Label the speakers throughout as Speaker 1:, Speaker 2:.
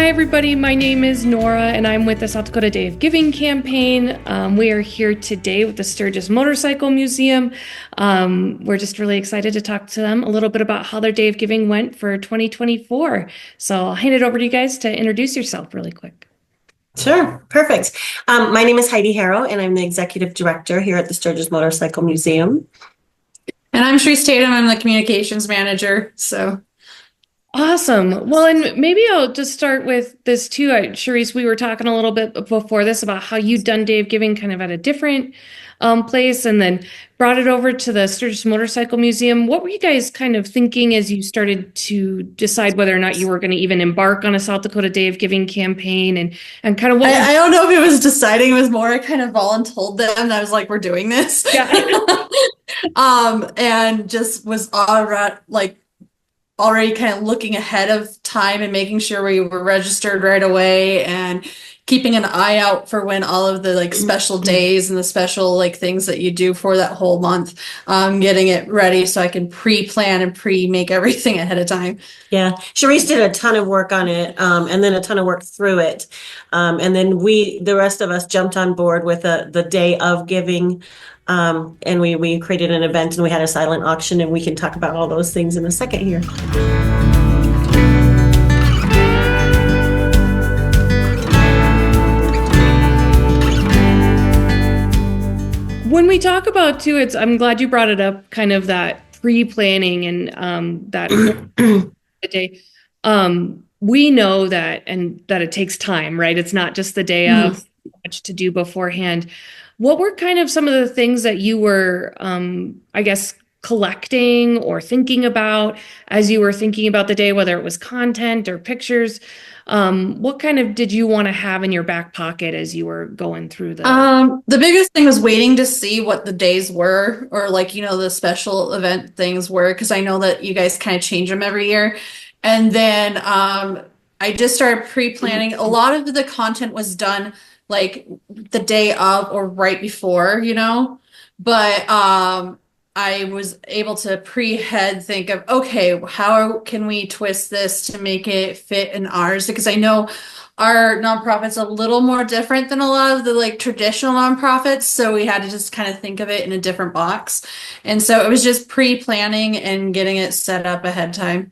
Speaker 1: Hi, everybody. My name is Nora, and I'm with the South Dakota Day of Giving campaign. We are here today with the Sturgis Motorcycle Museum. We're just really excited to talk to them a little bit about how their Day of Giving went for 2024. So I'll hand it over to you guys to introduce yourself really quick.
Speaker 2: Sure, perfect. My name is Heidi Harrow, and I'm the executive director here at the Sturgis Motorcycle Museum.
Speaker 3: And I'm Sharice Tatum. I'm the communications manager. So
Speaker 1: Awesome. Well, and maybe I'll just start with this too. Sharice, we were talking a little bit before this about how you'd done Day of Giving kind of at a different place and then brought it over to the Sturgis Motorcycle Museum. What were you guys kind of thinking as you started to decide whether or not you were going to even embark on a South Dakota Day of Giving campaign and kind of what
Speaker 3: I don't know if it was deciding, it was more I kind of voluntold them and I was like, we're doing this.
Speaker 1: Yeah.
Speaker 3: And just was already kind of looking ahead of time and making sure we were registered right away and keeping an eye out for when all of the special days and the special things that you do for that whole month, getting it ready so I can pre-plan and pre-make everything ahead of time.
Speaker 2: Yeah, Sharice did a ton of work on it, and then a ton of work through it. And then the rest of us jumped on board with the Day of Giving. And we created an event and we had a silent auction, and we can talk about all those things in a second here.
Speaker 1: When we talk about too, I'm glad you brought it up, kind of that pre-planning and that day. We know that it takes time, right? It's not just the day of, much to do beforehand. What were kind of some of the things that you were, I guess, collecting or thinking about as you were thinking about the day, whether it was content or pictures? What kind of did you want to have in your back pocket as you were going through
Speaker 3: the biggest thing was waiting to see what the days were, or the special event things were, because I know that you guys kind of change them every year. And then I just started pre-planning. A lot of the content was done the day of or right before, but I was able to think of, okay, how can we twist this to make it fit in ours? Because I know our nonprofit's a little more different than a lot of the traditional nonprofits. So we had to just kind of think of it in a different box. And so it was just pre-planning and getting it set up ahead of time.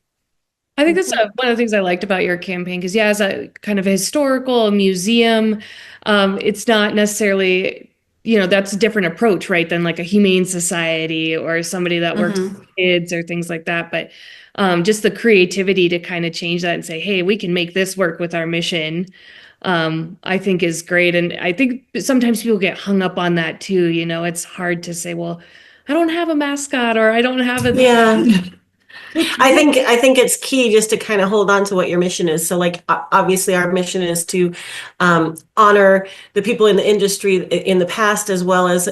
Speaker 1: I think that's one of the things I liked about your campaign, because as a kind of a historical museum, it's not necessarily, that's a different approach, right, than like a humane society or somebody that works with kids or things like that. But just the creativity to kind of change that and say, hey, we can make this work with our mission, I think is great. And I think sometimes people get hung up on that too. It's hard to say, well, I don't have a mascot or I don't have a...
Speaker 2: Yeah. I think it's key just to kind of hold on to what your mission is. So obviously our mission is to honor the people in the industry in the past, as well as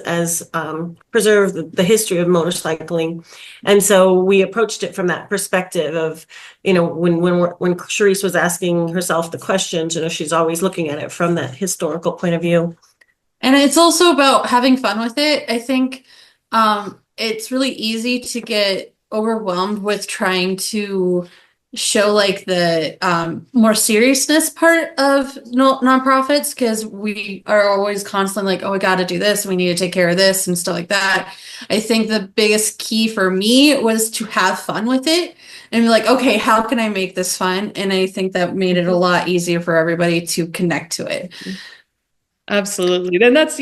Speaker 2: preserve the history of motorcycling. And so we approached it from that perspective of, when Sharice was asking herself the questions, she's always looking at it from that historical point of view.
Speaker 3: And it's also about having fun with it. I think it's really easy to get overwhelmed with trying to show the more seriousness part of nonprofits, because we are always constantly oh, we got to do this, we need to take care of this and stuff like that. I think the biggest key for me was to have fun with it and be okay, how can I make this fun? And I think that made it a lot easier for everybody to connect to it.
Speaker 1: Absolutely. Then that's,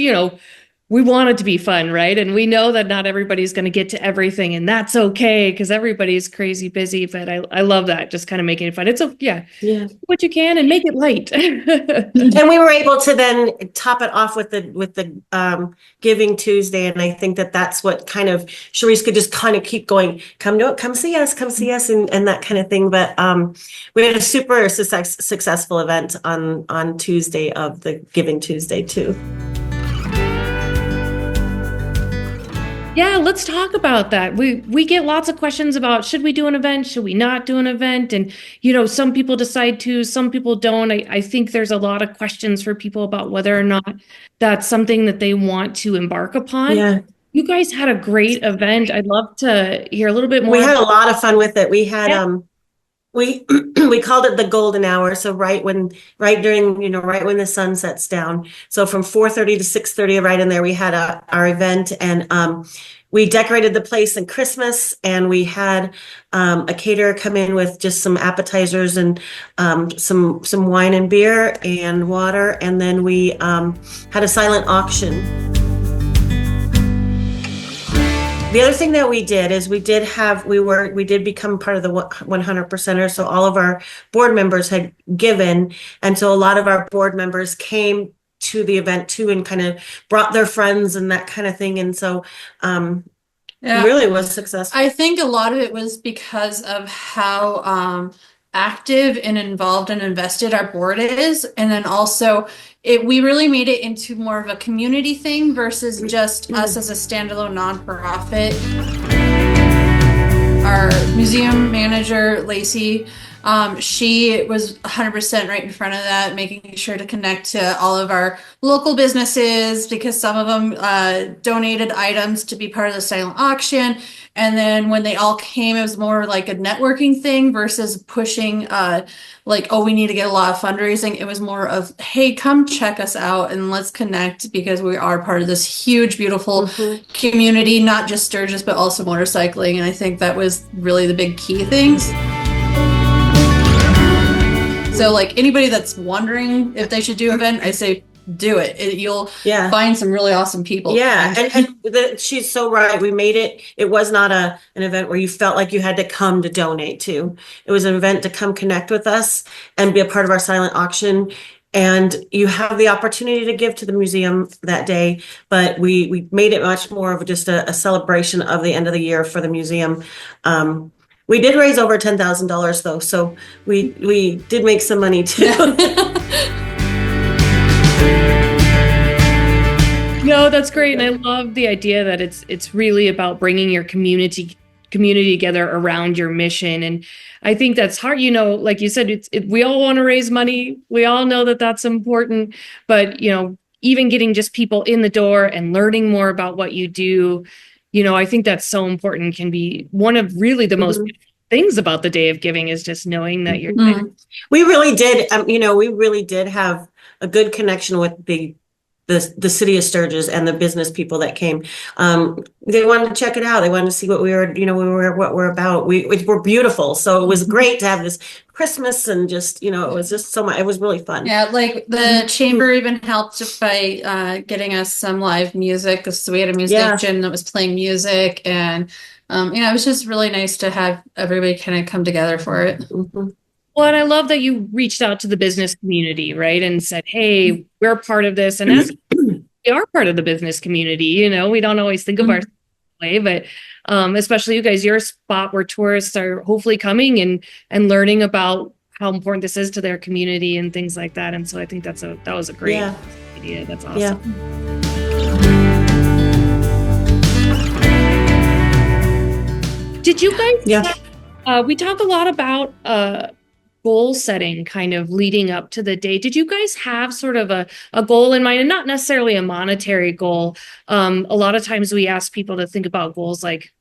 Speaker 1: we want it to be fun, right? And we know that not everybody's going to get to everything, and that's okay because everybody's crazy busy. But I love that, just kind of making it fun. It's do what you can and make it light.
Speaker 2: And we were able to then top it off with the Giving Tuesday, and I think that's what kind of Sharice could just kind of keep going. Come see us, and that kind of thing. But we had a super successful event on Tuesday of the Giving Tuesday too.
Speaker 1: Yeah, let's talk about that. We get lots of questions about, should we do an event? Should we not do an event? And, some people decide to, some people don't. I think there's a lot of questions for people about whether or not that's something that they want to embark upon.
Speaker 2: Yeah.
Speaker 1: You guys had a great event. I'd love to hear a little bit more.
Speaker 2: We had a lot of fun with it. We had We we called it the golden hour. So right during, right when the sun sets down. So from 4:30 to 6:30, right in there, we had our event, and we decorated the place in Christmas, and we had a caterer come in with just some appetizers and some wine and beer and water, and then we had a silent auction. The other thing that we did is we did become part of the 100%er. So all of our board members had given. And so a lot of our board members came to the event too and kind of brought their friends and that kind of thing. And so really was successful.
Speaker 3: I think a lot of it was because of how active and involved and invested our board is. And then also we really made it into more of a community thing versus just us as a standalone nonprofit. Our museum manager, Lacey, she was 100% right in front of that, making sure to connect to all of our local businesses because some of them donated items to be part of the silent auction. And then when they all came, it was more like a networking thing versus pushing we need to get a lot of fundraising. It was more of, hey, come check us out and let's connect because we are part of this huge, beautiful community, not just Sturgis, but also motorcycling. And I think that was really the big key things. So anybody that's wondering if they should do an event, I say do it. You'll find some really awesome people.
Speaker 2: Yeah, and she's so right. We made it. It was not an event where you felt like you had to come to donate to. It was an event to come connect with us and be a part of our silent auction. And you have the opportunity to give to the museum that day, but we made it much more of just a celebration of the end of the year for the museum. We did raise over $10,000 though, so we did make some money too.
Speaker 1: No, that's great, and I love the idea that it's really about bringing your community together around your mission. And I think that's hard. Like you said, we all want to raise money. We all know that that's important, but even getting just people in the door and learning more about what you do, I think that's so important. Can be one of really the most beautiful things about the Day of Giving is just knowing that you're there.
Speaker 2: We really did. We really did have a good connection with the city of Sturgis and the business people that came. They wanted to check it out. They wanted to see what what we're about. We're beautiful. So it was great to have this Christmas and just, it was just so much. It was really fun.
Speaker 3: Yeah, the chamber even helped by getting us some live music. So we had a musician that was playing music, and it was just really nice to have everybody kind of come together for it.
Speaker 1: Well, and I love that you reached out to the business community, right? And said, hey, we're part of this. And as we are part of the business community, we don't always think of ourselves that way, but especially you guys, you're a spot where tourists are hopefully coming and learning about how important this is to their community and things like that. And so I think that was a great idea. That's awesome. Did you guys, we talk a lot about goal setting kind of leading up to the day. Did you guys have sort of a goal in mind, and not necessarily a monetary goal? A lot of times we ask people to think about goals like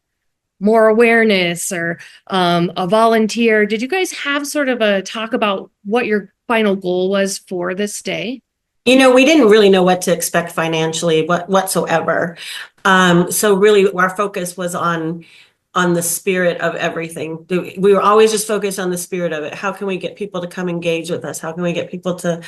Speaker 1: more awareness or a volunteer. Did you guys have sort of a talk about what your final goal was for this day?
Speaker 2: We didn't really know what to expect financially whatsoever. So really our focus was on the spirit of everything. We were always just focused on the spirit of it. How can we get people to come engage with us? How can we get people to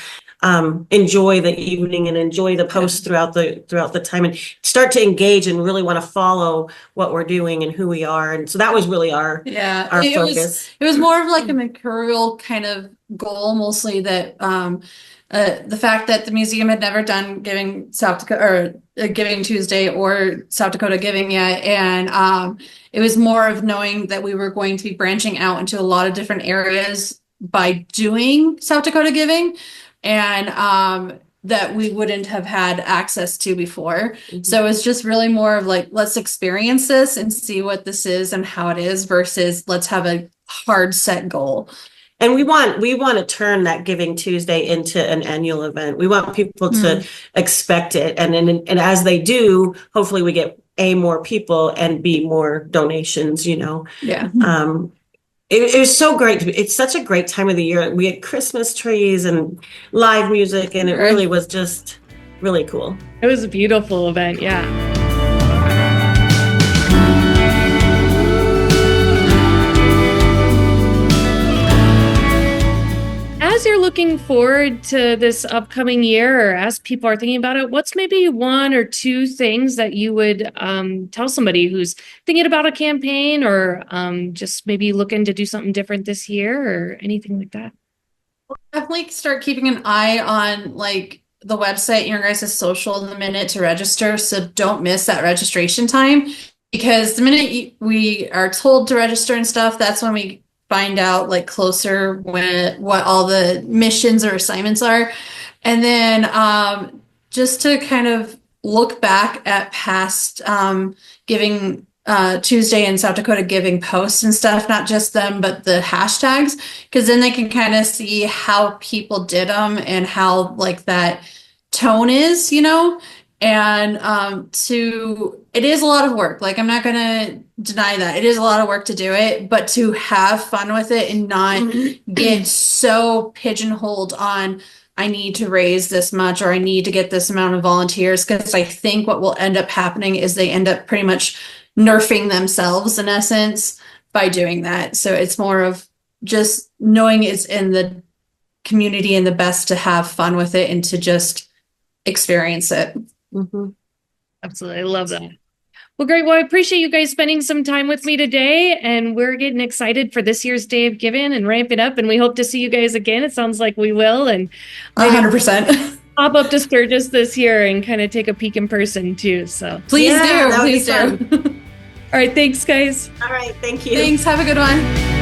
Speaker 2: enjoy the evening and enjoy the posts throughout the time and start to engage and really want to follow what we're doing and who we are? And so that was really our focus.
Speaker 3: It was more of like a mercurial kind of goal, mostly that the fact that the museum had never done Giving South Dakota or Giving Tuesday or South Dakota Giving yet, and it was more of knowing that we were going to be branching out into a lot of different areas by doing South Dakota Giving, and that we wouldn't have had access to before. So it's just really more of let's experience this and see what this is and how it is versus let's have a hard set goal.
Speaker 2: And we want to turn that Giving Tuesday into an annual event. We want people to expect it, and as they do, hopefully we get more people and more donations. It was so great. It's such a great time of the year. We had Christmas trees and live music, and it really was just really cool.
Speaker 1: It was a beautiful event. Yeah. As you're looking forward to this upcoming year, or as people are thinking about it, what's maybe one or two things that you would tell somebody who's thinking about a campaign, or just maybe looking to do something different this year, or anything like that?
Speaker 3: Definitely start keeping an eye on like the website, your guys' social the minute to register. So don't miss that registration time, because the minute we are told to register and stuff, that's when we find out like closer what all the missions or assignments are. And then just to kind of look back at past giving Tuesday in South Dakota giving posts and stuff, not just them, but the hashtags, because then they can kind of see how people did them and how like that tone is, and it is a lot of work. Like, I'm not going to deny that it is a lot of work to do it, but to have fun with it and not get so pigeonholed on, I need to raise this much or I need to get this amount of volunteers. Because I think what will end up happening is they end up pretty much nerfing themselves in essence by doing that. So it's more of just knowing it's in the community and the best to have fun with it and to just experience it.
Speaker 2: Mm-hmm.
Speaker 1: Absolutely. I love that. Well, great. Well, I appreciate you guys spending some time with me today, and we're getting excited for this year's Day of Giving and ramping up, and we hope to see you guys again. It sounds like we will, and
Speaker 3: 100%.
Speaker 1: Pop up to Sturgis this year and kind of take a peek in person too. So
Speaker 3: please do.
Speaker 1: All right. Thanks, guys.
Speaker 2: All right. Thank you.
Speaker 3: Thanks. Have a good one.